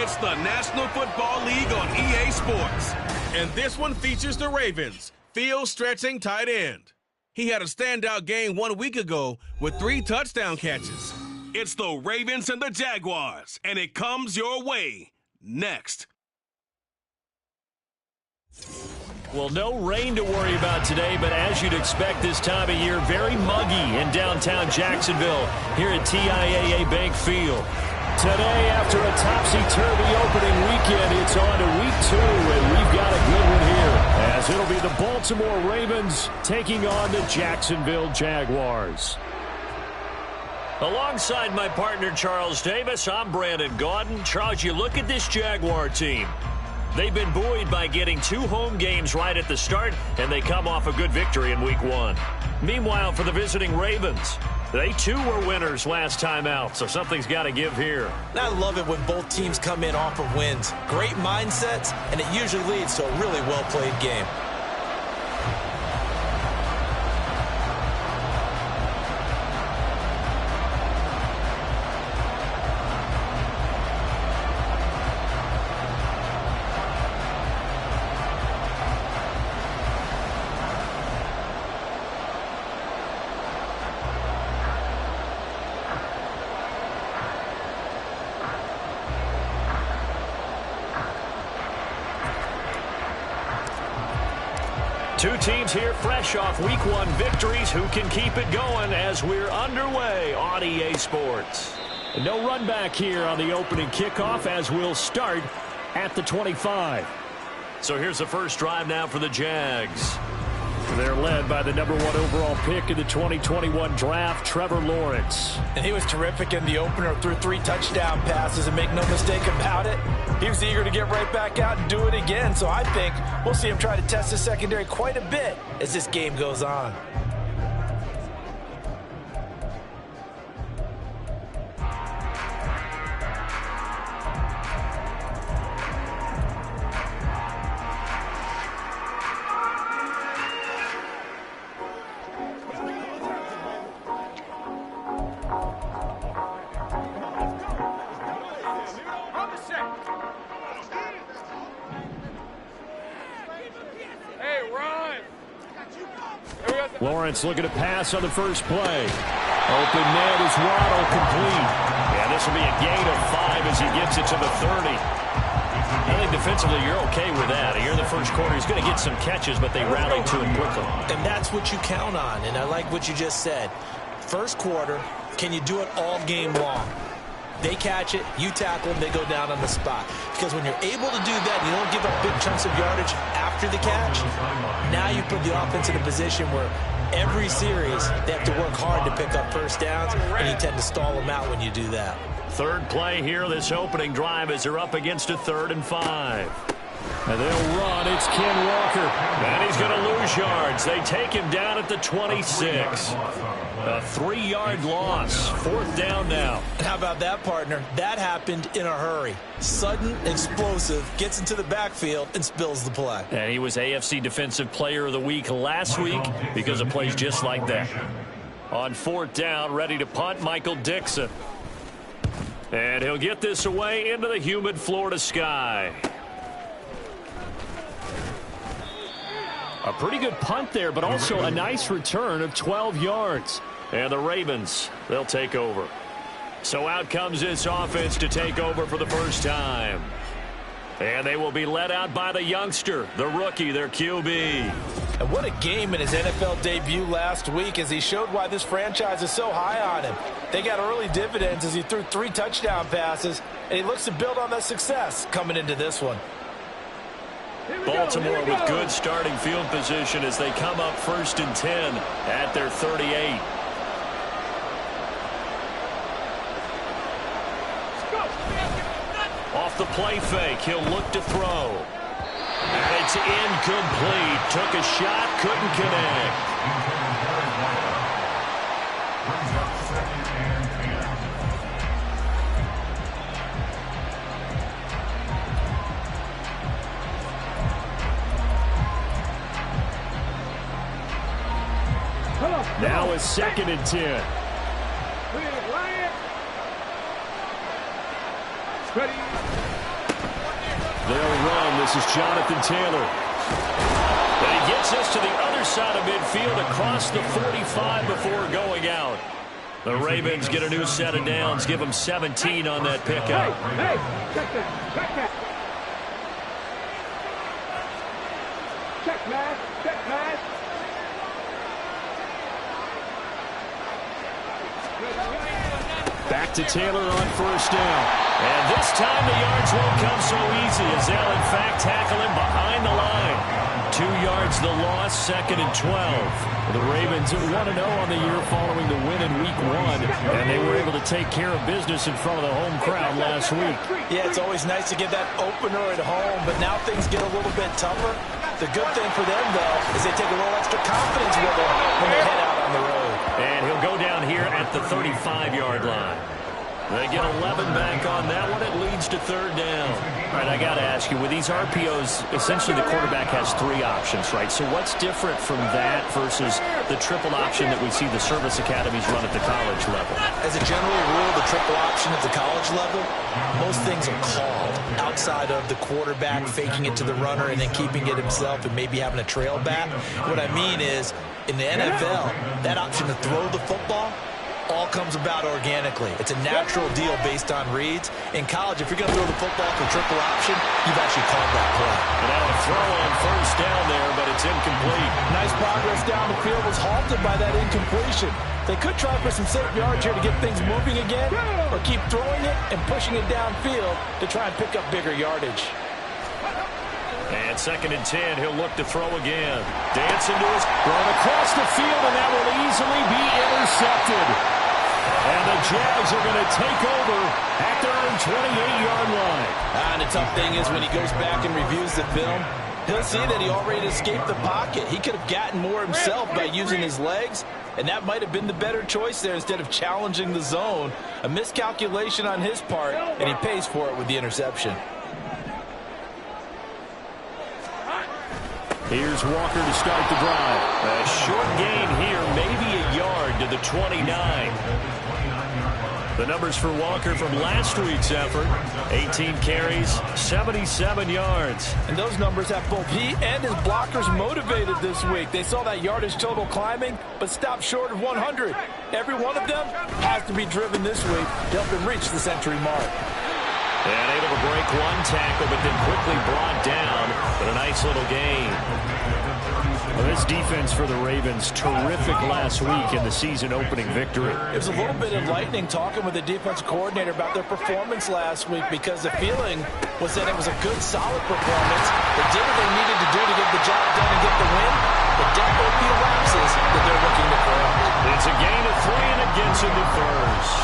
It's the National Football League on EA Sports. And this one features the Ravens, field-stretching tight end. He had a standout game 1 week ago with 3 touchdown catches. It's the Ravens and the Jaguars, and it comes your way next. Well, no rain to worry about today, but as you'd expect this time of year, very muggy in downtown Jacksonville here at TIAA Bank Field. Today, after a topsy-turvy opening weekend, it's on to week 2, and we've got a good one here, as it'll be the Baltimore Ravens taking on the Jacksonville Jaguars. Alongside my partner, Charles Davis, I'm Brandon Gaudin. Charles, you look at this Jaguar team. They've been buoyed by getting 2 home games right at the start, and they come off a good victory in week 1. Meanwhile, for the visiting Ravens, they too were winners last time out, so something's got to give here. I love it when both teams come in off of wins. Great mindsets, and it usually leads to a really well-played game. Two teams here fresh off week 1 victories. Who can keep it going as we're underway on EA Sports? No run back here on the opening kickoff as we'll start at the 25. So here's the first drive now for the Jags. They're led by the #1 overall pick in the 2021 draft, Trevor Lawrence. And he was terrific in the opener, threw 3 touchdown passes, and make no mistake about it, he was eager to get right back out and do it again. So I think we'll see him try to test his secondary quite a bit as this game goes on. Lawrence looking to pass on the first play. Open man is Waddle complete. Yeah, this will be a gain of 5 as he gets it to the 30. I think defensively you're okay with that. Here in the first quarter, he's going to get some catches, but they rallied to him quickly. And that's what you count on, and I like what you just said. First quarter, can you do it all game long? They catch it, you tackle them, they go down on the spot. Because when you're able to do that, you don't give up big chunks of yardage after the catch. Now you put the offense in a position where every series they have to work hard to pick up first downs, and you tend to stall them out when you do that. Third play here, this opening drive as they're up against a 3rd and 5. And they'll run. It's Ken Walker. And he's going to lose yards. They take him down at the 26. A 3-yard loss. 4th down now. And how about that, partner? That happened in a hurry. Sudden, explosive, gets into the backfield and spills the play. And he was AFC Defensive Player of the Week last week because of plays just like that. On 4th down, ready to punt, Michael Dixon. And he'll get this away into the humid Florida sky. A pretty good punt there, but also a nice return of 12 yards. And the Ravens, they'll take over. So out comes this offense to take over for the first time. And they will be led out by the youngster, the rookie, their QB. And what a game in his NFL debut last week as he showed why this franchise is so high on him. They got early dividends as he threw 3 touchdown passes, and he looks to build on that success coming into this one. Baltimore with good starting field position as they come up 1st and 10 at their 38. Off the play fake, he'll look to throw. And it's incomplete. Took a shot, couldn't connect. Now a 2nd and 10. They'll run. This is Jonathan Taylor. And he gets us to the other side of midfield across the 45 before going out. The Ravens get a new set of downs, give them 17 on that pickup. Hey, check this. Check that. Check, man. Check, man. Back to Taylor on first down. And this time the yards won't come so easy as they'll in fact tackle him behind the line. 2 yards the loss, 2nd and 12. The Ravens 1-0 on the year following the win in week 1. And they were able to take care of business in front of the home crowd last week. Yeah, it's always nice to get that opener at home, but now things get a little bit tougher. The good thing for them, though, is they take a little extra confidence with them when they head out on the road. And he'll go down here at the 35-yard line. They get 11 back on that one. It leads to 3rd down. All right, I got to ask you, with these RPOs, essentially the quarterback has 3 options, right? So what's different from that versus the triple option that we see the service academies run at the college level? As a general rule, the triple option at the college level, most things are called outside of the quarterback faking it to the runner and then keeping it himself and maybe having a trail back. What I mean is, in the NFL, that option to throw the football all comes about organically. It's a natural deal based on reads. In college, if you're going to throw the football for triple option, you've actually called that play. And now a throw on first down there, but it's incomplete. Nice progress down the field was halted by that incompletion. They could try for some safe yards here to get things moving again, or keep throwing it and pushing it downfield to try and pick up bigger yardage. And 2nd and 10, he'll look to throw again. Dancing to his thrown across the field, and that will easily be intercepted. And the Jags are going to take over at their own 28-yard line. And the tough thing is when he goes back and reviews the film, he'll see that he already escaped the pocket. He could have gotten more himself by using his legs, and that might have been the better choice there instead of challenging the zone. A miscalculation on his part, and he pays for it with the interception. Here's Walker to start the drive. A short gain here, maybe a yard to the 29. The numbers for Walker from last week's effort: 18 carries, 77 yards. And those numbers have both he and his blockers motivated this week. They saw that yardage total climbing, but stopped short of 100. Every one of them has to be driven this week to help him reach the century mark. And able to break one tackle, but then quickly brought down. But a nice little gain. Well, this defense for the Ravens, terrific last week in the season-opening victory. It was a little bit enlightening talking with the defensive coordinator about their performance last week, because the feeling was that it was a good, solid performance. They did what they needed to do to get the job done and get the win, but that will be the lapses that they're looking to correct. It's a gain of 3, and it gets into first.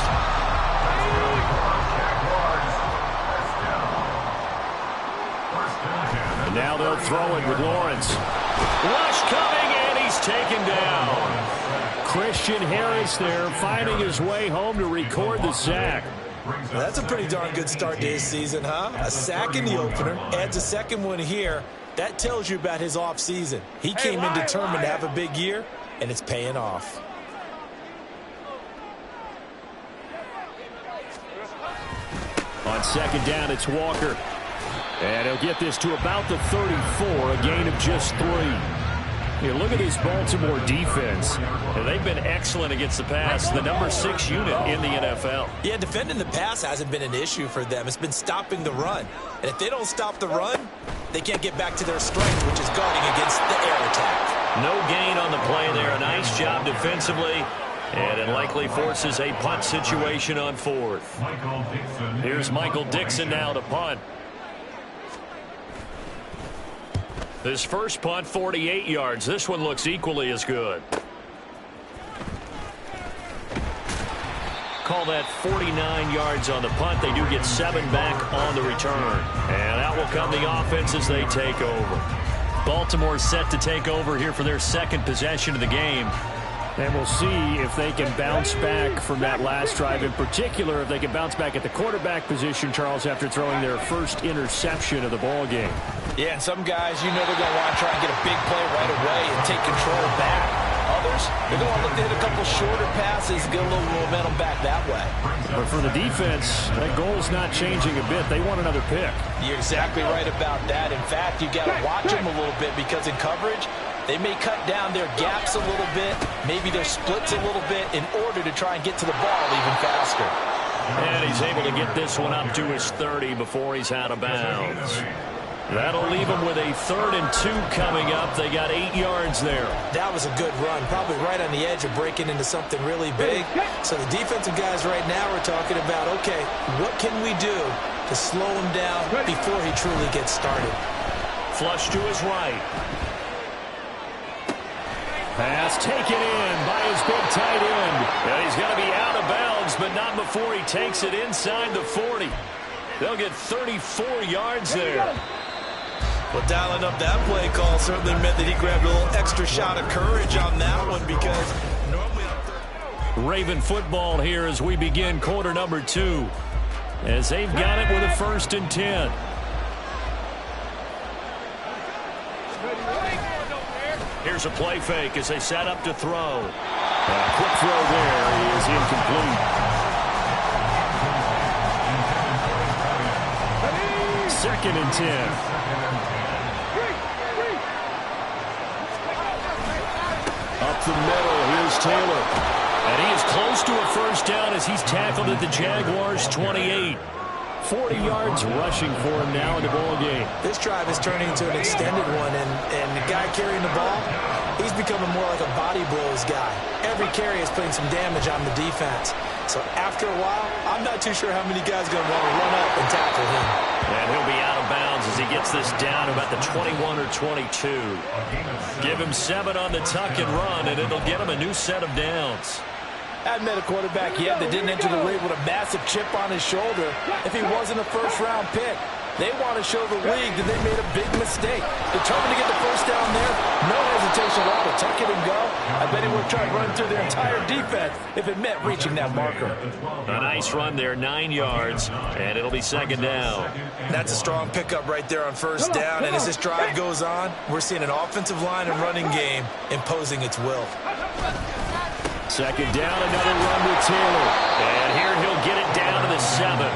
And now they'll throw it with Lawrence. Rush coming, and he's taken down. Christian Harris there, finding his way home to record the sack. Well, that's a pretty darn good start to his season, huh? A sack in the opener, adds a second one here. That tells you about his offseason. He came in determined to have a big year, and it's paying off. On 2nd down, it's Walker. And he'll get this to about the 34, a gain of just 3. Here, look at this Baltimore defense. They've been excellent against the pass, the number 6 unit in the NFL. Yeah, defending the pass hasn't been an issue for them. It's been stopping the run. And if they don't stop the run, they can't get back to their strength, which is guarding against the air attack. No gain on the play there. A nice job defensively. And it likely forces a punt situation on 4th. Here's Michael Dixon now to punt. His first punt, 48 yards. This one looks equally as good. Call that 49 yards on the punt. They do get 7 back on the return. And out will come the offense as they take over. Baltimore set to take over here for their 2nd possession of the game. And we'll see if they can bounce back from that last drive. In particular, if they can bounce back at the quarterback position, Charles, after throwing their first interception of the ball game. Yeah, and some guys, you know they're going to want to try and get a big play right away and take control back. Others, receivers, they're going to look to hit a couple shorter passes, get a little momentum back that way. But for the defense, that goal's not changing a bit. They want another pick. You're exactly right about that. In fact, you've got to watch them a little bit because in coverage, they may cut down their gaps a little bit, maybe their splits a little bit in order to try and get to the ball even faster. And he's able to get this one up to his 30 before he's out of bounds. That'll leave him with a 3rd and 2 coming up. They got 8 yards there. That was a good run, probably right on the edge of breaking into something really big. So the defensive guys right now are talking about, okay, what can we do to slow him down before he truly gets started? Flush to his right. Pass taken in by his big tight end. And he's going to be out of bounds, but not before he takes it inside the 40. They'll get 34 yards there. Well, dialing up that play call certainly meant that he grabbed a little extra shot of courage on that one because normally Raven football here as we begin quarter number 2. As they've got it with a 1st and 10. Here's a play fake as they set up to throw. Quick throw there. He is incomplete. 2nd and 10. Up the middle, here's Taylor. And he is close to a 1st down as he's tackled at the Jaguars' 28. 40 yards rushing for him now in the ball game. This drive is turning into an extended one, and the guy carrying the ball, he's becoming more like a body blows guy. Every carry is putting some damage on the defense. So after a while, I'm not too sure how many guys are going to want to run up and tackle him. And he'll be out of bounds as he gets this down about the 21 or 22. Give him 7 on the tuck and run, and it'll get him a new set of downs. I haven't met a quarterback yet that didn't enter the league with a massive chip on his shoulder if he wasn't a 1st-round pick. They want to show the league that they made a big mistake. Determined to get the 1st down there, no hesitation at all to tuck it and go. I bet he would have tried running through their entire defense if it meant reaching that marker. A nice run there, 9 yards, and it'll be 2nd down. That's a strong pickup right there on 1st down, and as this drive goes on, we're seeing an offensive line and running game imposing its will. 2nd down, another run with Taylor. And here he'll get it down to the 7.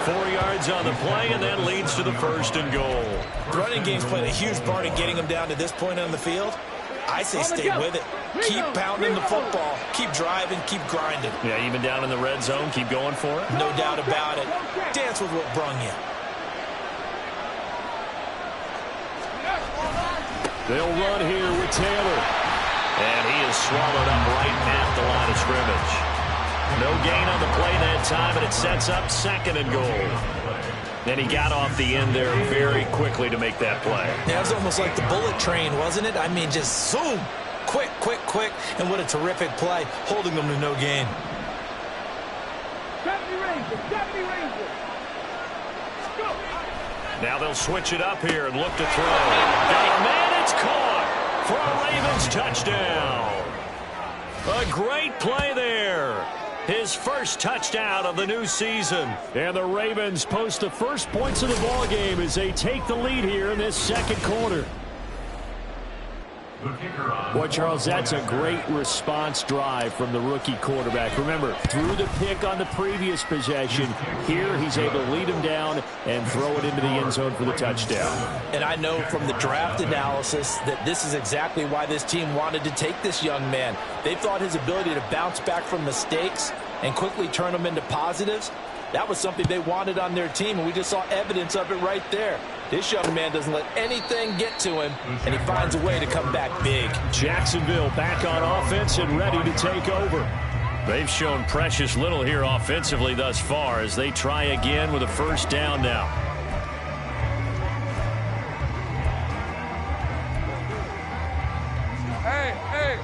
4 yards on the play, and then leads to the 1st and goal. The running game's played a huge part in getting him down to this point on the field. I say stay with it. Keep pounding the football. Keep driving. Keep grinding. Yeah, even down in the red zone, keep going for it. No doubt about it. Dance with what brung you. They'll run here with Taylor. And he is swallowed up right at the line of scrimmage. No gain on the play that time, and it sets up 2nd and goal. And he got off the end there very quickly to make that play. Yeah, it was almost like the bullet train, wasn't it? I mean, just zoom. Quick, quick, quick. And what a terrific play, holding them to no gain. 70 Rangers. Go. Now they'll switch it up here and look to throw. Man, it's caught for a Ravens touchdown. A great play there. His 1st touchdown of the new season. And the Ravens post the 1st points of the ball game as they take the lead here in this 2nd quarter. Boy, Charles, that's a great response drive from the rookie quarterback. Remember, threw the pick on the previous possession. Here, he's able to lead him down and throw it into the end zone for the touchdown. And I know from the draft analysis that this is exactly why this team wanted to take this young man. They thought his ability to bounce back from mistakes and quickly turn them into positives, that was something they wanted on their team, and we just saw evidence of it right there. This young man doesn't let anything get to him, and he finds a way to come back big. Jacksonville back on offense and ready to take over. They've shown precious little here offensively thus far as they try again with a 1st down now. Hey.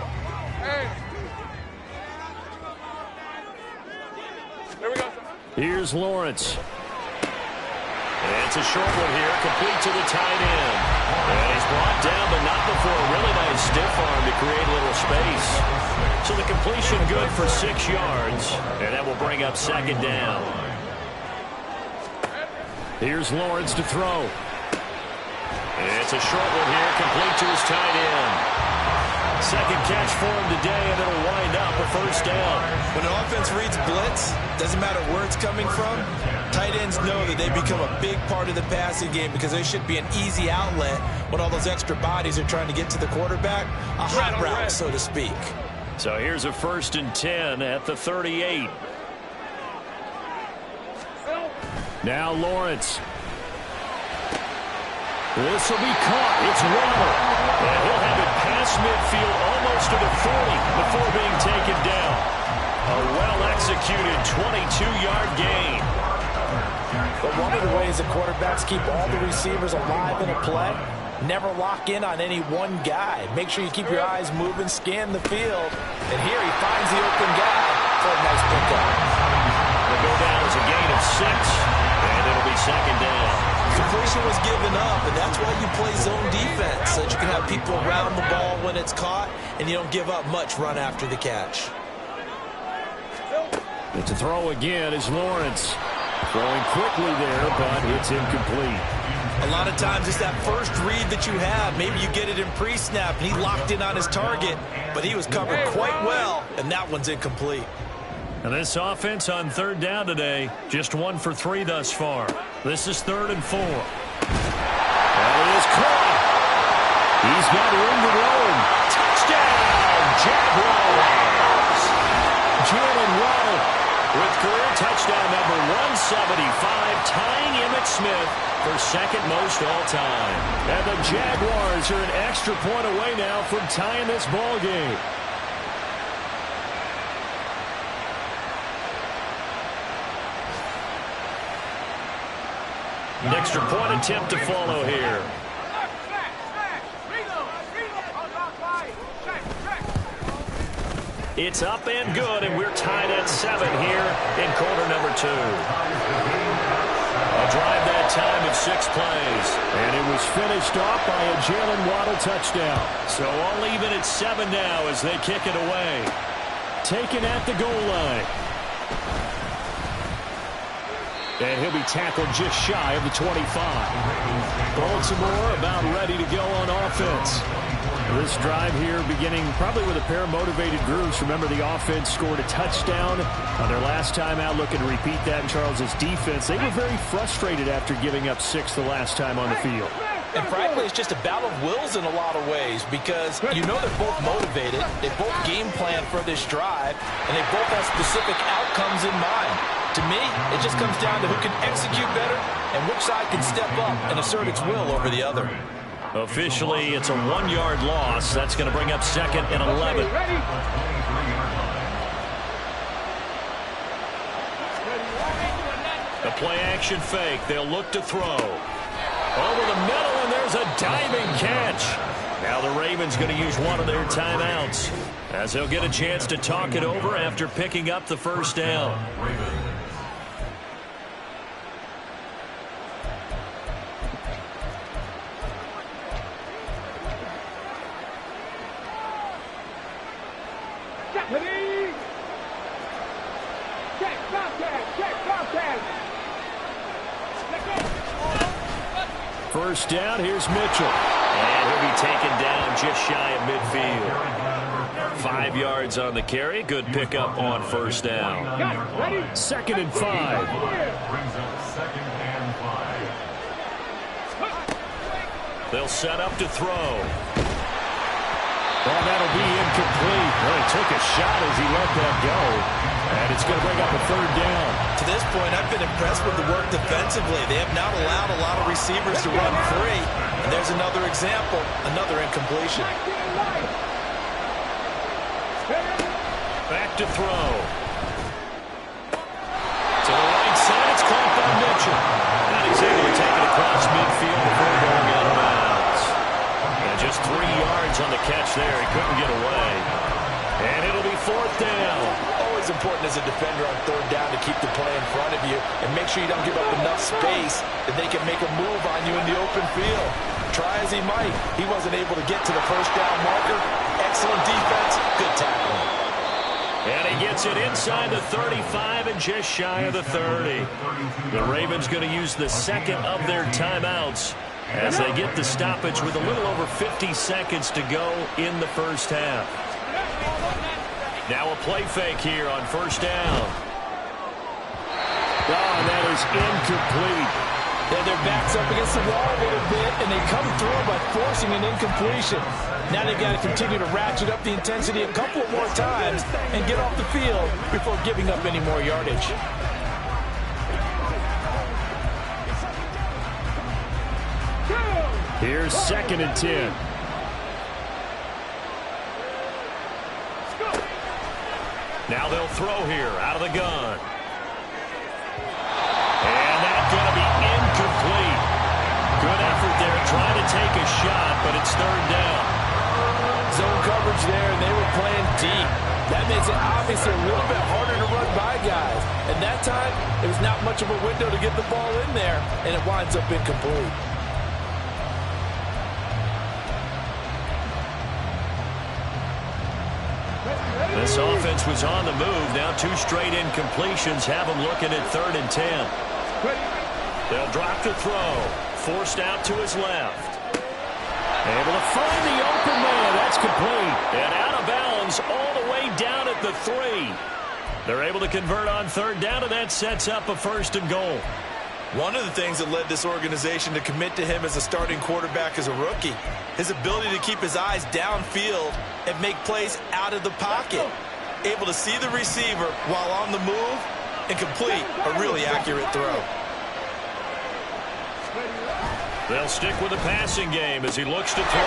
Here we go. Here's Lawrence. And it's a short one here, complete to the tight end. And he's brought down, but not before a really nice stiff arm to create a little space. So the completion good for 6 yards, and that will bring up 2nd down. Here's Lawrence to throw. And it's a short one here, complete to his tight end. Second catch for him today, and it'll wind up a first down. When an offense reads blitz, doesn't matter where it's coming from, tight ends know that they become a big part of the passing game because they should be an easy outlet when all those extra bodies are trying to get to the quarterback. A hot route, so to speak. So here's a 1st and 10 at the 38. Now Lawrence. This will be caught. It's Waddle. And he'll have it past midfield almost to the 40 before being taken down. A well-executed 22-yard gain. But one of the ways the quarterbacks keep all the receivers alive in a play, never lock in on any one guy. Make sure you keep your eyes moving, scan the field. And here he finds the open guy for a nice pickup. It'll go down as a gain of 6, and it'll be second down. Completion was given up, and that's why you play zone defense, so that you can have people around the ball when it's caught, and you don't give up much run after the catch. But to throw again is Lawrence. Throwing quickly there, but it's incomplete. A lot of times it's that first read that you have. Maybe you get it in pre-snap, and he locked in on his target, but he was covered quite well, and that one's incomplete. And this offense on 3rd down today, just 1 for 3 thus far. This is 3rd and 4. That is caught. He's got room to roam. Touchdown, Jaguars. Jalen Waddle with career touchdown number 175, tying Emmitt Smith for 2nd most all time. And the Jaguars are an extra point away now from tying this ball game. An extra point attempt to follow here. It's up and good, and we're tied at 7 here in quarter number 2. A drive that time of 6 plays. And it was finished off by a Jalen Waddle touchdown. So all even at 7 now as they kick it away. Taken at the goal line. And he'll be tackled just shy of the 25. Baltimore about ready to go on offense. This drive here beginning probably with a pair of motivated groups. Remember, the offense scored a touchdown on their last time out. Looking to repeat that in Charles's defense. They were very frustrated after giving up 6 the last time on the field. And frankly, it's just a battle of wills in a lot of ways because you know they're both motivated. They both game plan for this drive, and they both have specific outcomes in mind. To me, it just comes down to who can execute better and which side can step up and assert its will over the other. Officially, it's a 1-yard loss. That's going to bring up 2nd and 11. The play-action fake. They'll look to throw. Over the middle, and there's a diving catch. Now the Ravens going to use one of their timeouts as they'll get a chance to talk it over after picking up the first down. First down, here's Mitchell. And he'll be taken down just shy of midfield. 5 yards on the carry. Good pickup on first down. 2nd and 5. They'll set up to throw. Well, that'll be incomplete. Well, he took a shot as he let that go. And it's going to bring up a 3rd down. To this point, I've been impressed with the work defensively. They have not allowed a lot of receivers to run free. And there's another example, another incompletion. Back to throw. To the right side, it's caught by Mitchell. And he's able to take it across midfield before going out of bounds. And just 3 yards on the catch there. He couldn't get away. And it'll be 4th down. Always important as a defender on 3rd down to keep the play in front of you and make sure you don't give up enough space that they can make a move on you in the open field. Try as he might, he wasn't able to get to the first down marker. Excellent defense, good tackling. And he gets it inside the 35 and just shy of the 30. The Ravens going to use the 2nd of their timeouts as they get the stoppage with a little over 50 seconds to go in the first half. Now a play fake here on first down. Oh, and that is incomplete. Yeah, their back's up against the wall a little bit, and they come through by forcing an incompletion. Now they've got to continue to ratchet up the intensity a couple of more times and get off the field before giving up any more yardage. Here's 2nd and 10. Now they'll throw here out of the gun. And that's going to be incomplete. Good effort there trying to take a shot, but it's 3rd down. Zone coverage there, and they were playing deep. That makes it obviously a little bit harder to run by guys. And that time, it was not much of a window to get the ball in there, and it winds up incomplete. This offense was on the move. Now 2 straight incompletions have them looking at 3rd and 10. They'll drop the throw. Forced out to his left. Able to find the open man. That's complete. And out of bounds all the way down at the 3. They're able to convert on 3rd down, and that sets up a 1st and goal. One of the things that led this organization to commit to him as a starting quarterback as a rookie, his ability to keep his eyes downfield and make plays out of the pocket. Able to see the receiver while on the move and complete a really accurate throw. They'll stick with the passing game as he looks to throw.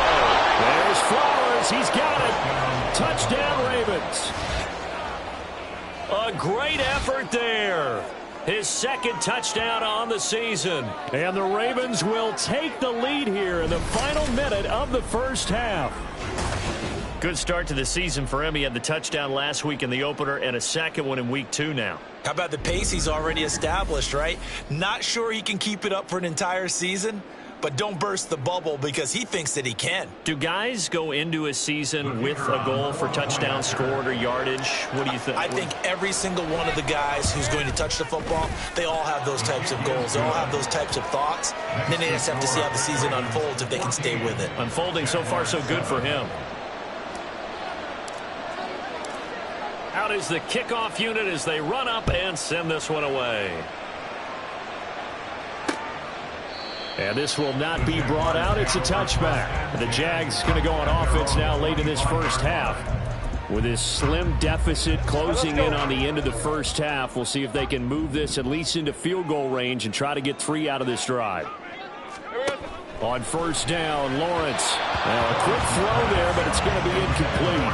There's Flowers. He's got it. Touchdown, Ravens. A great effort there. His 2nd touchdown on the season. And the Ravens will take the lead here in the final minute of the first half. Good start to the season for him. He had the touchdown last week in the opener and a 2nd one in week 2 now. How about the pace he's already established, right? Not sure he can keep it up for an entire season, but don't burst the bubble because he thinks that he can. Do guys go into a season with a goal for touchdown scored or yardage? What do you think? I think every single one of the guys who's going to touch the football, they all have those types of goals. They all have those types of thoughts. And then they just have to see how the season unfolds if they can stay with it. Unfolding so far so good for him. Out is the kickoff unit as they run up and send this one away. And this will not be brought out. It's a touchback. The Jags going to go on offense now late in this first half. With this slim deficit closing in on the end of the first half, we'll see if they can move this at least into field goal range and try to get 3 out of this drive. On first down, Lawrence. Now a quick throw there, but it's going to be incomplete.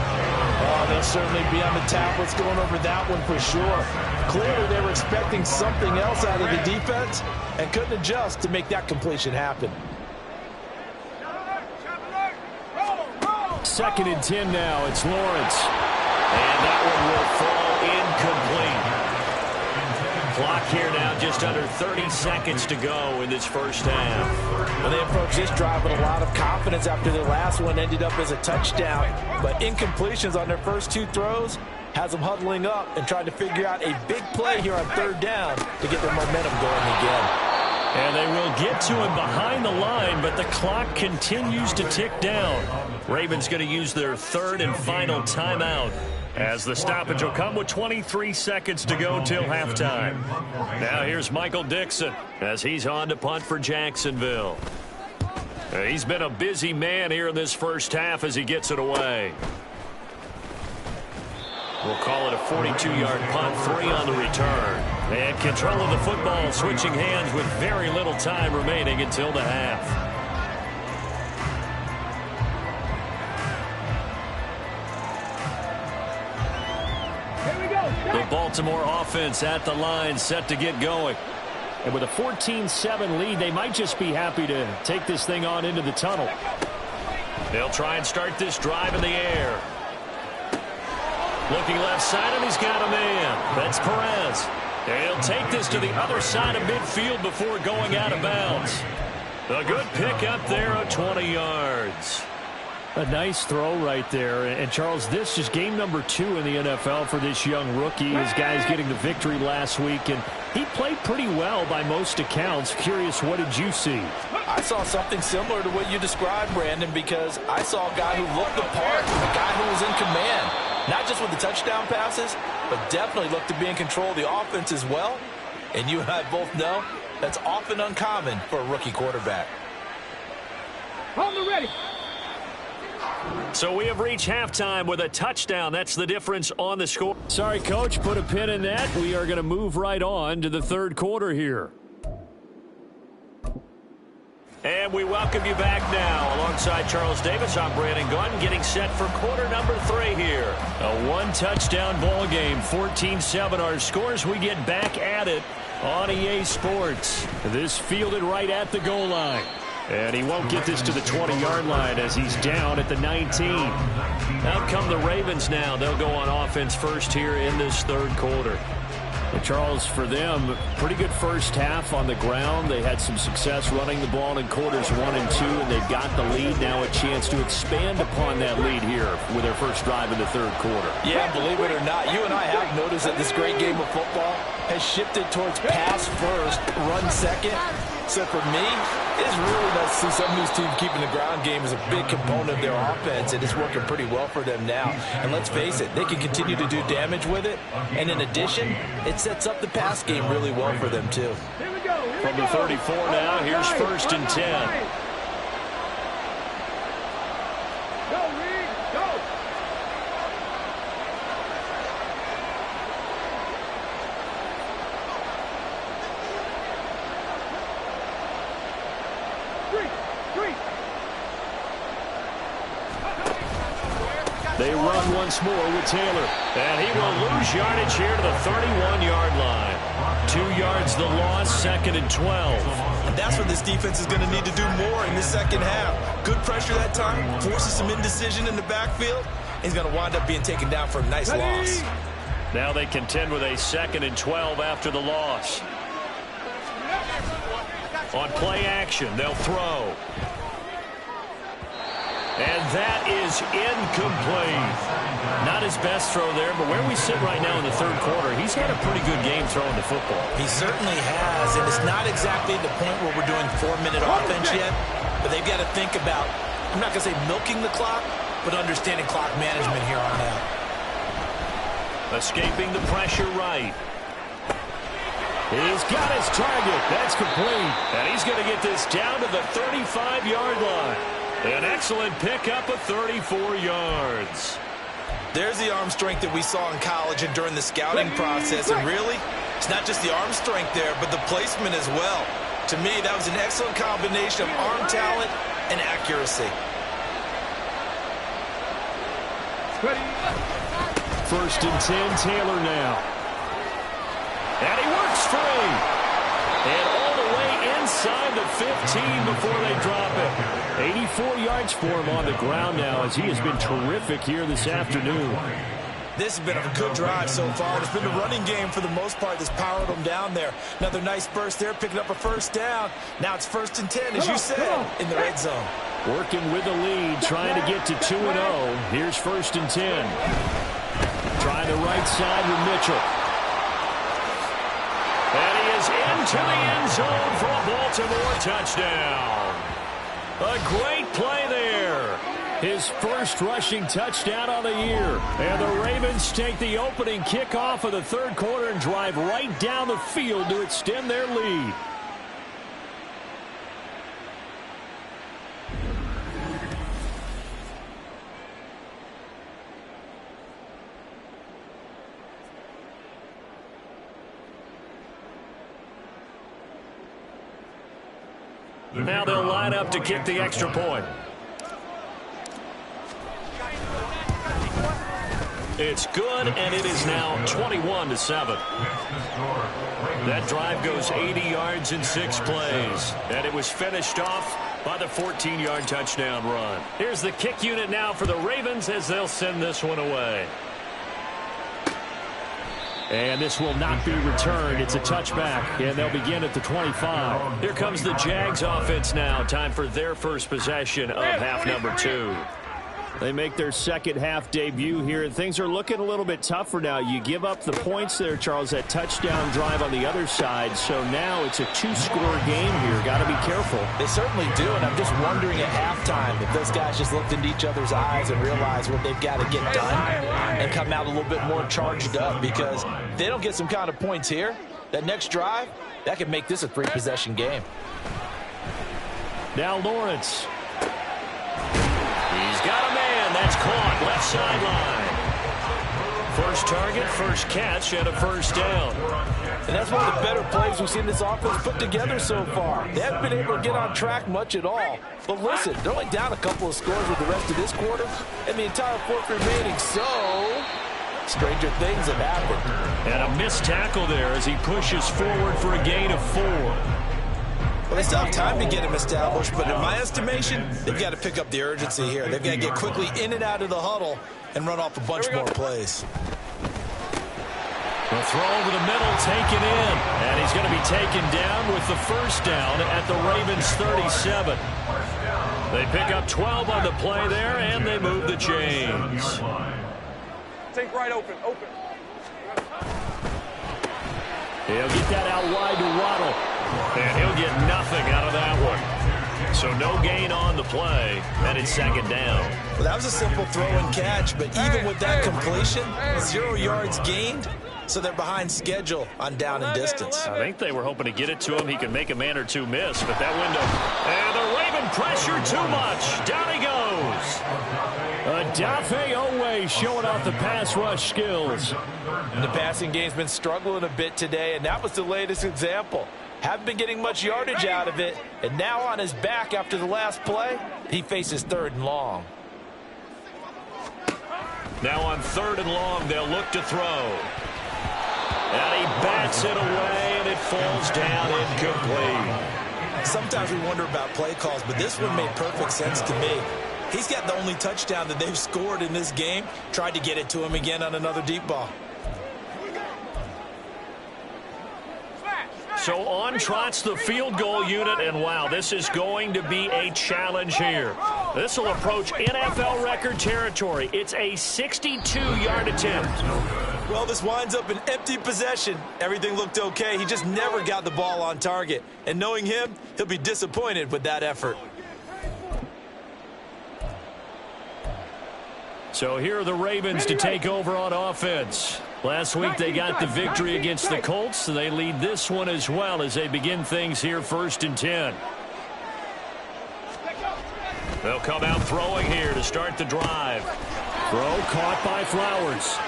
Oh, they'll certainly be on the tablets going over that one for sure. Clearly they were expecting something else out of the defense and couldn't adjust to make that completion happen. 2nd and 10 now. It's Lawrence. And that one will fall incomplete. Clock here now, just under 30 seconds to go in this first half. Well, they approach this drive with a lot of confidence after their last one ended up as a touchdown. But incompletions on their first 2 throws has them huddling up and trying to figure out a big play here on 3rd down to get their momentum going again. And they will get to him behind the line, but the clock continues to tick down. Ravens going to use their 3rd and final timeout, as the stoppage will come with 23 seconds to go till halftime. Now here's Michael Dixon as he's on to punt for Jacksonville. He's been a busy man here in this first half as he gets it away. We'll call it a 42-yard punt, 3 on the return. And control of the football switching hands with very little time remaining until the half. The Baltimore offense at the line, set to get going. And with a 14-7 lead, they might just be happy to take this thing on into the tunnel. They'll try and start this drive in the air. Looking left side, and he's got a man. That's Perez. He'll take this to the other side of midfield before going out of bounds. A good pick up there of 20 yards. A nice throw right there. And, Charles, this is game number 2 in the NFL for this young rookie. His guys getting the victory last week, and he played pretty well by most accounts. Curious, what did you see? I saw something similar to what you described, Brandon, because I saw a guy who looked the part, a guy who was in command. Not just with the touchdown passes, but definitely looked to be in control of the offense as well. And you and I both know that's often uncommon for a rookie quarterback. Hold it ready. So we have reached halftime with a touchdown. That's the difference on the score. Sorry, Coach, put a pin in that. We are going to move right on to the third quarter here. And we welcome you back now. Alongside Charles Davis, I'm Brandon Gunn, getting set for quarter number 3 here. A one-touchdown ball game, 14-7 our scores. We get back at it on EA Sports. This fielded right at the goal line. And he won't get this to the 20-yard line as he's down at the 19. Out come the Ravens now. They'll go on offense first here in this third quarter. And Charles, for them, pretty good first half on the ground. They had some success running the ball in quarters 1 and 2, and they've got the lead. Now a chance to expand upon that lead here with their first drive in the third quarter. Yeah, believe it or not, you and I have noticed that this great game of football has shifted towards pass first, run second. So for me, it's really nice to see some of these teams keeping the ground game as a big component of their offense, and it's working pretty well for them now. And let's face it, they can continue to do damage with it. And in addition, it sets up the pass game really well for them too. Here we go. From the 34 now, here's first and 10. Go, Reed. Go. They run once more with Taylor. And he will lose yardage here to the 31-yard line. 2 yards the loss, second and 12. And that's what this defense is going to need to do more in the second half. Good pressure that time, forces some indecision in the backfield. He's going to wind up being taken down for a nice loss. Now they contend with a second and 12 after the loss. On play action, they'll throw. And that is incomplete. Not his best throw there, but where we sit right now in the third quarter, he's had a pretty good game throwing the football. He certainly has, and it's not exactly the point where we're doing 4-minute offense yet, but they've got to think about, I'm not going to say milking the clock, but understanding clock management here on out. Escaping the pressure right. He's got his target. That's complete. And he's going to get this down to the 35-yard line. An excellent pickup of 34 yards. There's the arm strength that we saw in college and during the scouting process. And really, it's not just the arm strength there, but the placement as well. To me, that was an excellent combination of arm talent and accuracy. First and 10, Taylor now. And he works free. And all the way inside the 15 before they drop it. 84 yards for him on the ground now as he has been terrific here this afternoon. This has been a good drive so far. It's been the running game for the most part that's powered them down there. Another nice burst there, picking up a first down. Now it's first and 10, as you said, in the red zone. Working with the lead, trying to get to 2-0. Here's first and 10. Trying the right side with Mitchell. And he is into the end zone for a Baltimore touchdown. A great play there. His first rushing touchdown on the year. And the Ravens take the opening kickoff of the third quarter and drive right down the field to extend their lead. Now they'll line up to kick the extra point. It's good, and it is now 21-7. That drive goes 80 yards in 6 plays, and it was finished off by the 14-yard touchdown run. Here's the kick unit now for the Ravens as they'll send this one away. And this will not be returned. It's a touchback, and they'll begin at the 25. Here comes the Jags offense now. Time for their first possession of half number 2. They make their second half debut here, and things are looking a little bit tougher now. You give up the points there, Charles, that touchdown drive on the other side. So now it's a two-score game here. Got to be careful. They certainly do, and I'm just wondering at halftime if those guys just looked into each other's eyes and realized what they've got to get done and come out a little bit more charged up, because if they don't get some kind of points here, that next drive, that could make this a three-possession game. Now Lawrence. He's got a man. That's caught. Left sideline. First target, first catch, and a first down. And that's one of the better plays we've seen this offense put together so far. They haven't been able to get on track much at all. But listen, they're only down a couple of scores with the rest of this quarter and the entire fourth remaining. So, stranger things have happened. And a missed tackle there as he pushes forward for a gain of 4. Well, they still have time to get him established, but in my estimation, they've got to pick up the urgency here. They've got to get quickly in and out of the huddle and run off a bunch more plays. The throw over the middle, taken in. And he's going to be taken down with the first down at the Ravens 37. They pick up 12 on the play there, and they move the chains. Take right open. He'll get that out wide to Waddle. And he'll get nothing out of that one. So no gain on the play, and it's second down. Well, that was a simple throw and catch, but even with that completion, 0 yards gained, so they're behind schedule on down and distance. I think they were hoping to get it to him. He could make a man or two miss, but that window. And the Raven pressure too much. Down he goes. Adafe Owe showing off the pass rush skills. The passing game's been struggling a bit today, and that was the latest example. Haven't been getting much yardage out of it, and now on his back after the last play, he faces 3rd and long. Now on 3rd and long, they'll look to throw. And he bats it away, and it falls down incomplete. Sometimes we wonder about play calls, but this one made perfect sense to me. He's got the only touchdown that they've scored in this game. Tried to get it to him again on another deep ball. So on trots the field goal unit, and wow, this is going to be a challenge here. This will approach NFL record territory. It's a 62-yard attempt. Well, this winds up an empty possession. Everything looked okay. He just never got the ball on target. And knowing him, he'll be disappointed with that effort. So here are the Ravens to take over on offense. Last week they got the victory against the Colts, and they lead this one as well as they begin things here 1st and 10. They'll come out throwing here to start the drive. Throw caught by Flowers.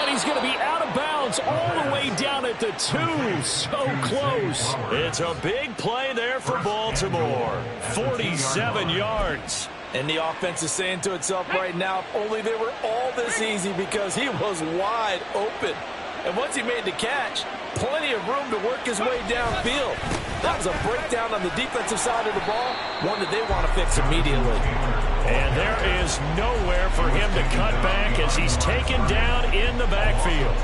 And he's going to be out of bounds all the way down at the 2. So close. It's a big play there for Baltimore. 47 yards. And the offense is saying to itself right now, if only they were all this easy, because he was wide open. And once he made the catch, plenty of room to work his way downfield. That was a breakdown on the defensive side of the ball, one that they want to fix immediately. And there is nowhere for him to cut back as he's taken down in the backfield.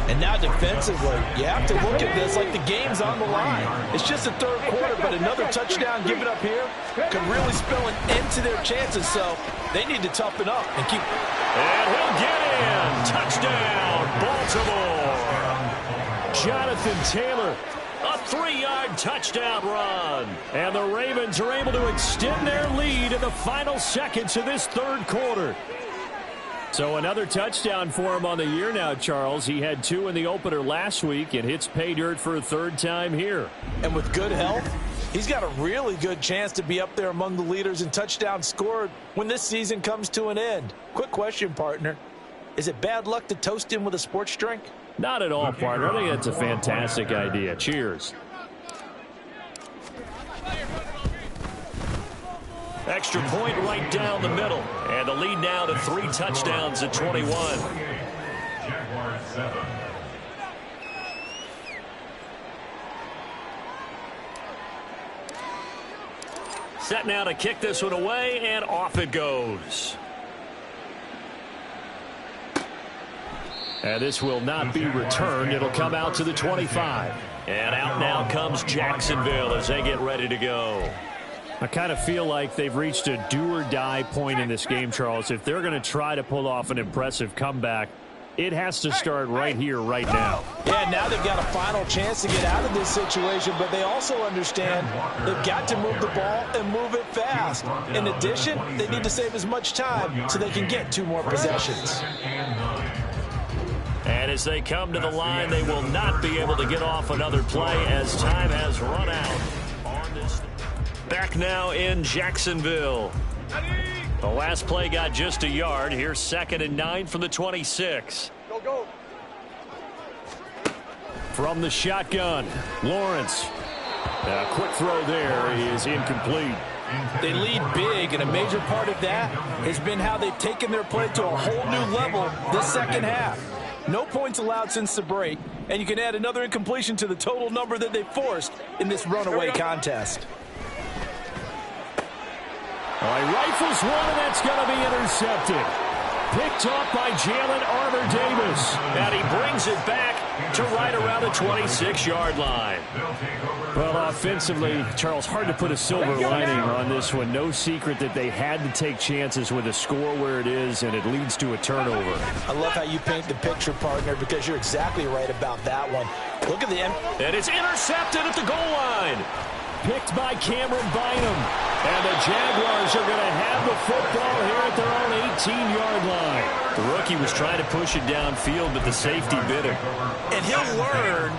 And now defensively, you have to look at this like the game's on the line. It's just the 3rd quarter, but another touchdown given up here could really spell an end to their chances. So they need to toughen up and keep. And he'll get in. Touchdown, Baltimore. Jonathan Taylor. A 3-yard touchdown run. And the Ravens are able to extend their lead in the final seconds of this 3rd quarter. So another touchdown for him on the year now, Charles. He had 2 in the opener last week and hits pay dirt for a 3rd time here. And with good health, he's got a really good chance to be up there among the leaders in touchdowns scored when this season comes to an end. Quick question, partner. Is it bad luck to toast him with a sports drink? Not at all, partner. I think that's a fantastic idea. Cheers. Extra point right down the middle. And the lead now to 3 touchdowns at 21. Set now to kick this one away, and off it goes. And this will not be returned. It'll come out to the 25. And out now comes Jacksonville as they get ready to go. I kind of feel like they've reached a do-or-die point in this game, Charles. If they're going to try to pull off an impressive comeback, it has to start right here, right now. Yeah, now they've got a final chance to get out of this situation, but they also understand they've got to move the ball and move it fast. In addition, they need to save as much time so they can get 2 more possessions. And as they come to the line, they will not be able to get off another play as time has run out. Back now in Jacksonville. The last play got just a yard. Here's 2nd and 9 from the 26. Go, go. From the shotgun, Lawrence. A quick throw there is incomplete. They lead big, and a major part of that has been how they've taken their play to a whole new level this second half. No points allowed since the break, and you can add another incompletion to the total number that they forced in this runaway contest. He rifles one, and that's going to be intercepted. Picked off by Jalen Armour-Davis. And he brings it back to right around the 26-yard line. Well, offensively, Charles, hard to put a silver lining on this one. No secret that they had to take chances with a score where it is, and it leads to a turnover. I love how you paint the picture, partner, because you're exactly right about that one. Look at the end. And it's intercepted at the goal line. Picked by Cameron Bynum. And the Jaguars are going to have the football here at their own 18-yard line. The rookie was trying to push it downfield, but the safety bit him. And he'll learn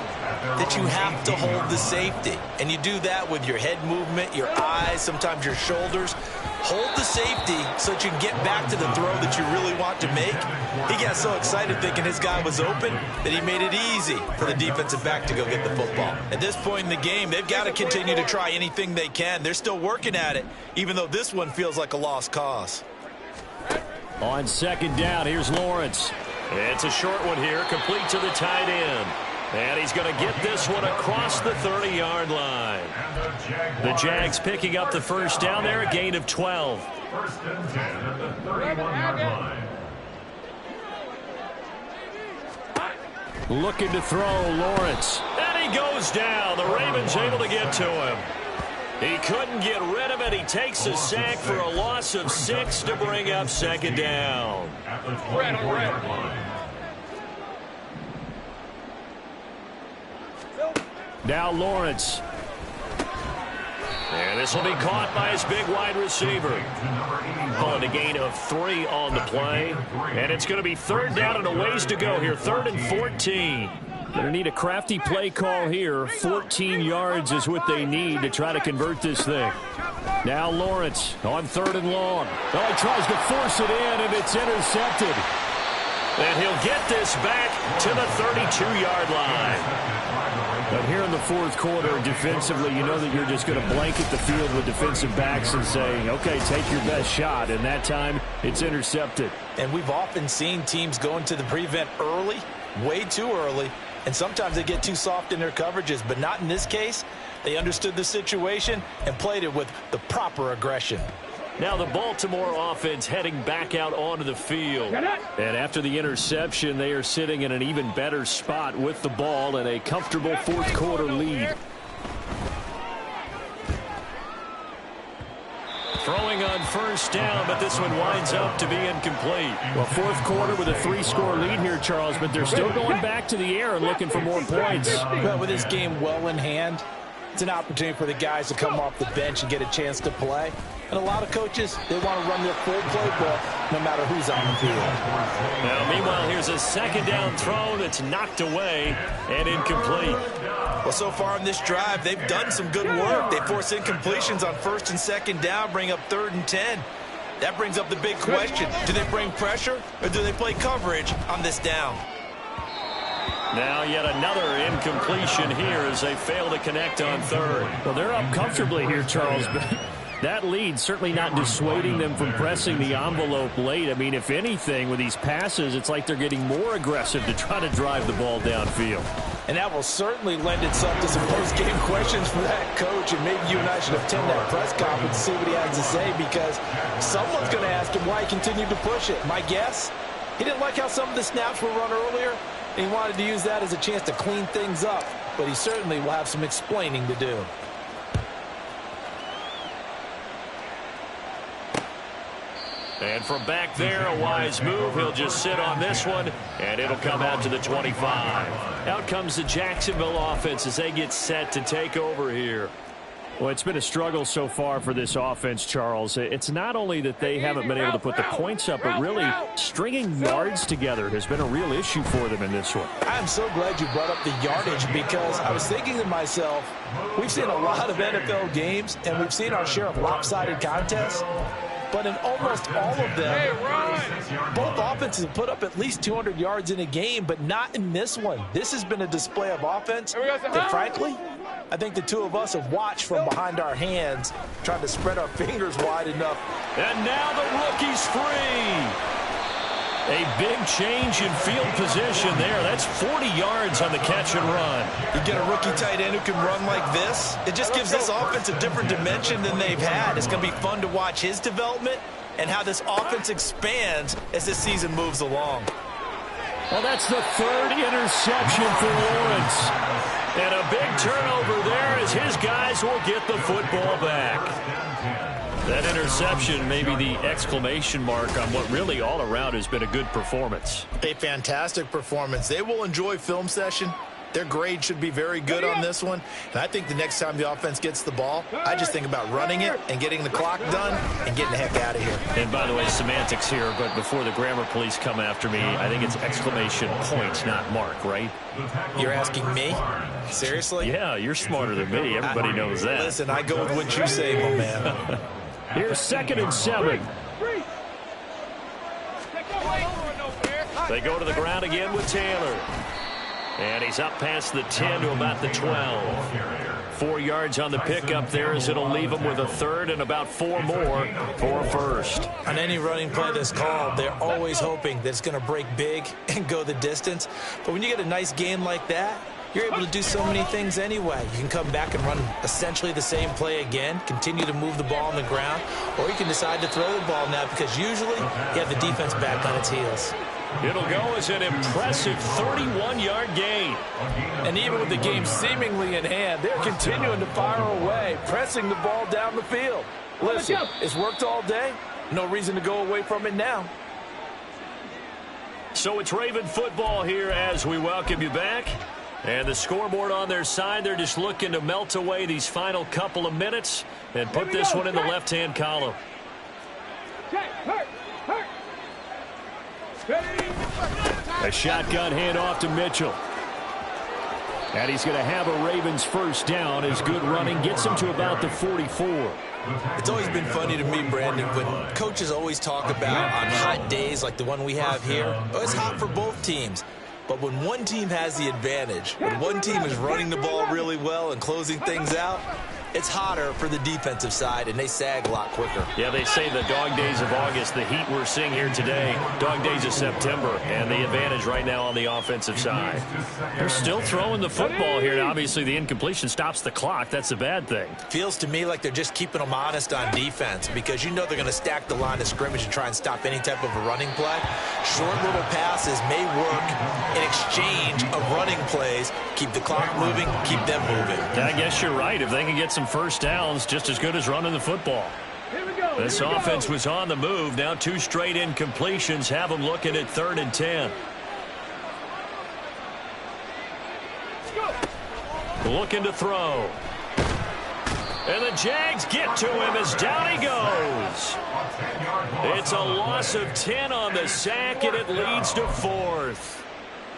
that you have to hold the safety. And you do that with your head movement, your eyes, sometimes your shoulders. Hold the safety so that you can get back to the throw that you really want to make. He got so excited thinking his guy was open that he made it easy for the defensive back to go get the football. At this point in the game, they've got to continue to try anything they can. They're still working at it, even though this one feels like a lost cause. On 2nd down, here's Lawrence. It's a short one here, complete to the tight end. And he's going to get this one across the 30-yard line. The Jags picking up the first down there, a gain of 12. 1st and 10 at the 31-yard line. Looking to throw, Lawrence. And he goes down. The Ravens able to get to him. He couldn't get rid of it. He takes a sack for a loss of 6 to bring up 2nd down. At the 20-yard line. Now Lawrence. And this will be caught by his big wide receiver. Calling a gain of 3 on the play. And it's going to be 3rd down and a ways to go here. 3rd and 14. Going to need a crafty play call here. 14 yards is what they need to try to convert this thing. Now Lawrence on 3rd and long. Oh, he tries to force it in, and it's intercepted. And he'll get this back to the 32-yard line. But here in the 4th quarter, defensively, you know that you're just going to blanket the field with defensive backs and say, okay, take your best shot. And that time, it's intercepted. And we've often seen teams go into the prevent early, way too early, and sometimes they get too soft in their coverages. But not in this case. They understood the situation and played it with the proper aggression. Now the Baltimore offense heading back out onto the field. And after the interception, they are sitting in an even better spot with the ball and a comfortable 4th quarter lead. Throwing on 1st down, but this one winds up to be incomplete. Well, 4th quarter with a 3-score lead here, Charles, but they're still going back to the air and looking for more points. Well, with this game well in hand, it's an opportunity for the guys to come off the bench and get a chance to play. And a lot of coaches, they want to run their full playbook no matter who's on the field. Now, meanwhile, here's a 2nd down throw that's knocked away and incomplete. Well, so far in this drive, they've done some good work. They force incompletions on 1st and 2nd down, bring up 3rd and 10. That brings up the big question. Do they bring pressure or do they play coverage on this down? Now yet another incompletion here as they fail to connect on 3rd. Well, they're up comfortably here, Charles, but that lead certainly not dissuading them from pressing the envelope late. I mean, if anything, with these passes, it's like they're getting more aggressive to try to drive the ball downfield. And that will certainly lend itself to some post-game questions for that coach, and maybe you and I should attend that press conference to see what he has to say, because someone's going to ask him why he continued to push it. My guess, he didn't like how some of the snaps were run earlier, and he wanted to use that as a chance to clean things up, but he certainly will have some explaining to do. And from back there, a wise move. He'll just sit on this one, and it'll come out to the 25. Out comes the Jacksonville offense as they get set to take over here. Well, it's been a struggle so far for this offense, Charles. It's not only that they haven't been able to put the points up, but really stringing yards together has been a real issue for them in this one. I'm so glad you brought up the yardage because I was thinking to myself, we've seen a lot of NFL games, and we've seen our share of lopsided contests. But in almost all of them, both offenses have put up at least 200 yards in a game, but not in this one. This has been a display of offense that, frankly, I think the two of us have watched from behind our hands, trying to spread our fingers wide enough. And now the rookie's free. A big change in field position there. That's 40 yards on the catch and run. You get a rookie tight end who can run like this, it just gives this offense a different dimension than they've had. It's going to be fun to watch his development and how this offense expands as this season moves along. Well, that's the third interception for Lawrence. And a big turnover there as his guys will get the football back. That interception may be the exclamation mark on what really all around has been a good performance. A fantastic performance. They will enjoy film session. Their grade should be very good on this one. And I think the next time the offense gets the ball, I just think about running it and getting the clock done and getting the heck out of here. And by the way, semantics here, but before the grammar police come after me, I think it's exclamation point, not mark, right? You're asking me? Seriously? Yeah, you're smarter than me. Everybody knows that. Listen, I go with what you say, my man. Here's 2nd and 7. They go to the ground again with Taylor. And he's up past the 10 to about the 12. 4 yards on the pickup there as it'll leave him with a third and about 4 more for a first. On any running play that's called, they're always hoping that it's going to break big and go the distance. But when you get a nice game like that, you're able to do so many things anyway. You can come back and run essentially the same play again, continue to move the ball on the ground, or you can decide to throw the ball now because usually you have the defense back on its heels. It'll go as an impressive 31-yard gain. And even with the game seemingly in hand, they're continuing to fire away, pressing the ball down the field. Listen, it's worked all day. No reason to go away from it now. So it's Raven football here as we welcome you back. And the scoreboard on their side, they're just looking to melt away these final couple of minutes and put this one in the left-hand column. A shotgun handoff to Mitchell. And he's going to have a Ravens first down as good running gets him to about the 44. It's always been funny to me, Brandon, when coaches always talk about on hot days like the one we have here, it's hot for both teams. But when one team has the advantage, when one team is running the ball really well and closing things out, it's hotter for the defensive side, and they sag a lot quicker. Yeah, they say the dog days of August, the heat we're seeing here today, dog days of September, and the advantage right now on the offensive side. They're still throwing the football here. Obviously, the incompletion stops the clock. That's a bad thing. Feels to me like they're just keeping them honest on defense because you know they're going to stack the line of scrimmage and try and stop any type of a running play. Short little passes may work in exchange of running plays. Keep the clock moving, keep them moving. I guess you're right. If they can get some first downs, just as good as running the football. This offense was on the move. Now 2 straight incompletions have them looking at 3rd and 10. Looking to throw. And the Jags get to him as down he goes. It's a loss of 10 on the sack, and it leads to 4th.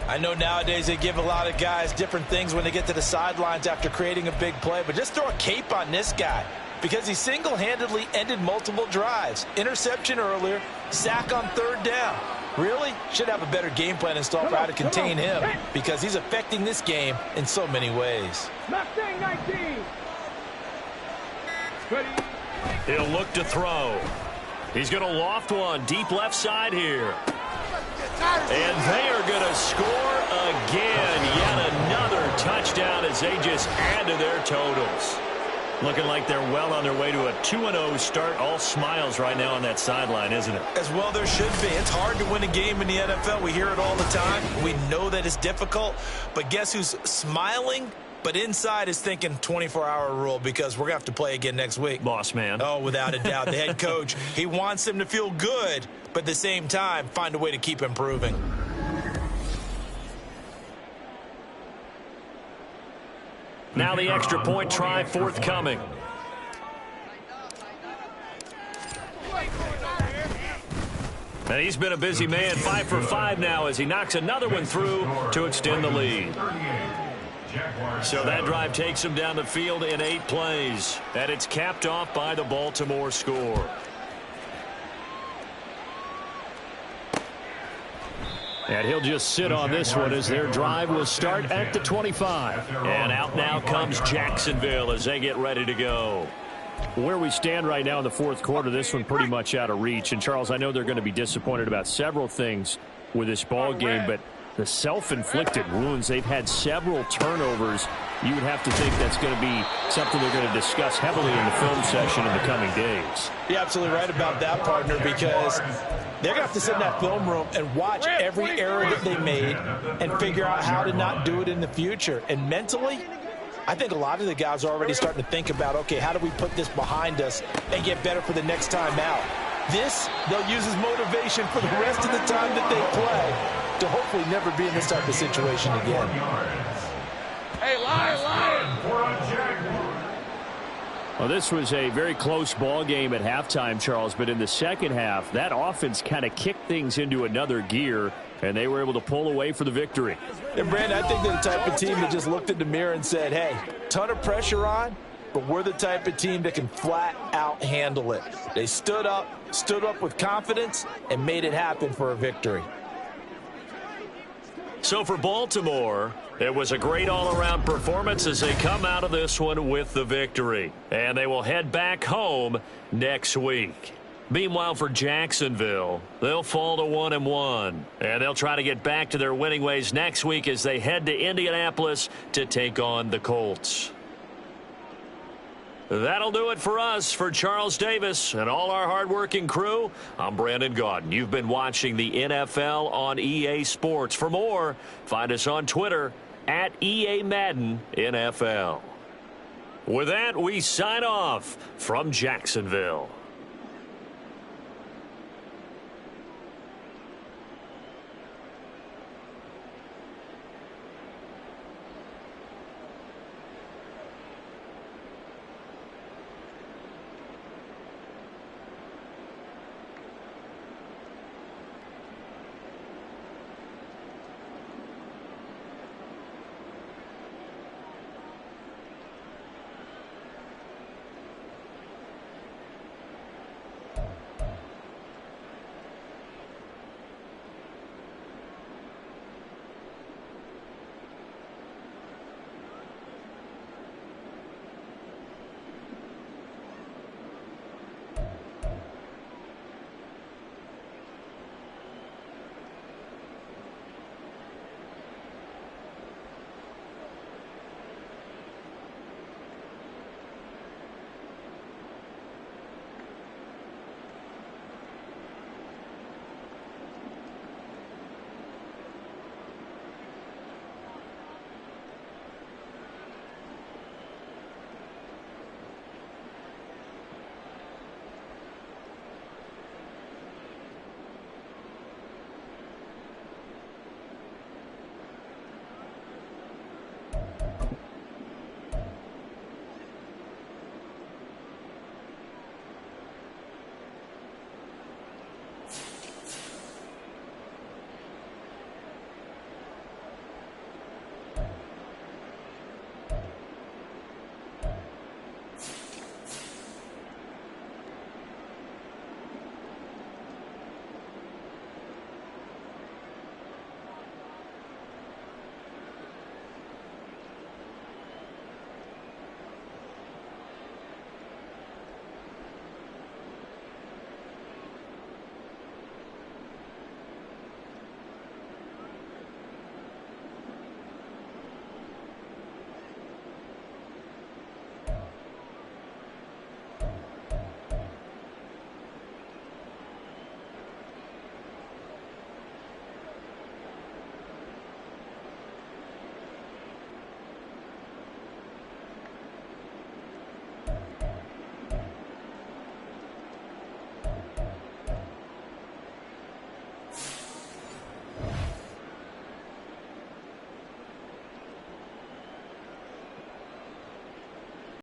I know nowadays they give a lot of guys different things when they get to the sidelines after creating a big play, but just throw a cape on this guy because he single-handedly ended multiple drives. Interception earlier, sack on 3rd down. Really? Should have a better game plan installed for how to contain him because he's affecting this game in so many ways. He'll look to throw. He's going to loft one deep left side here. And they are going to score again. Yet another touchdown as they just add to their totals. Looking like they're well on their way to a 2-0 start. All smiles right now on that sideline, isn't it? As well there should be. It's hard to win a game in the NFL. We hear it all the time. We know that it's difficult. But guess who's smiling But inside is thinking 24-hour rule because we're going to have to play again next week. Boss man. Oh, without a doubt. The head coach, he wants them to feel good, but at the same time, find a way to keep improving. Now the extra point try forthcoming. And he's been a busy man, 5 for 5 now as he knocks another one through to extend the lead. So that drive takes him down the field in 8 plays. And it's capped off by the Baltimore score. And he'll just sit on this one as their drive will start at the 25. And out now comes Jacksonville as they get ready to go. Where we stand right now in the fourth quarter, this one pretty much out of reach. And, Charles, I know they're going to be disappointed about several things with this ball game, but the self-inflicted wounds, they've had several turnovers. You would have to think that's going to be something they're going to discuss heavily in the film session in the coming days. You're absolutely right about that, partner, because they're going to have to sit in that film room and watch every error that they made and figure out how to not do it in the future. And mentally, I think a lot of the guys are already starting to think about, okay, how do we put this behind us and get better for the next time out? This, they'll use as motivation for the rest of the time that they play to hopefully never be in this type of situation again. Hey, Lion! Well, this was a very close ball game at halftime, Charles, but in the second half, that offense kind of kicked things into another gear, and they were able to pull away for the victory. And, Brandon, I think they're the type of team that just looked in the mirror and said, hey, ton of pressure on, but we're the type of team that can flat out handle it. They stood up with confidence, and made it happen for a victory. So for Baltimore, it was a great all-around performance as they come out of this one with the victory. And they will head back home next week. Meanwhile, for Jacksonville, they'll fall to 1-1. And they'll try to get back to their winning ways next week as they head to Indianapolis to take on the Colts. That'll do it for us. For Charles Davis and all our hardworking crew, I'm Brandon Gaudin. You've been watching the NFL on EA Sports. For more, find us on Twitter at EA Madden NFL. With that, we sign off from Jacksonville.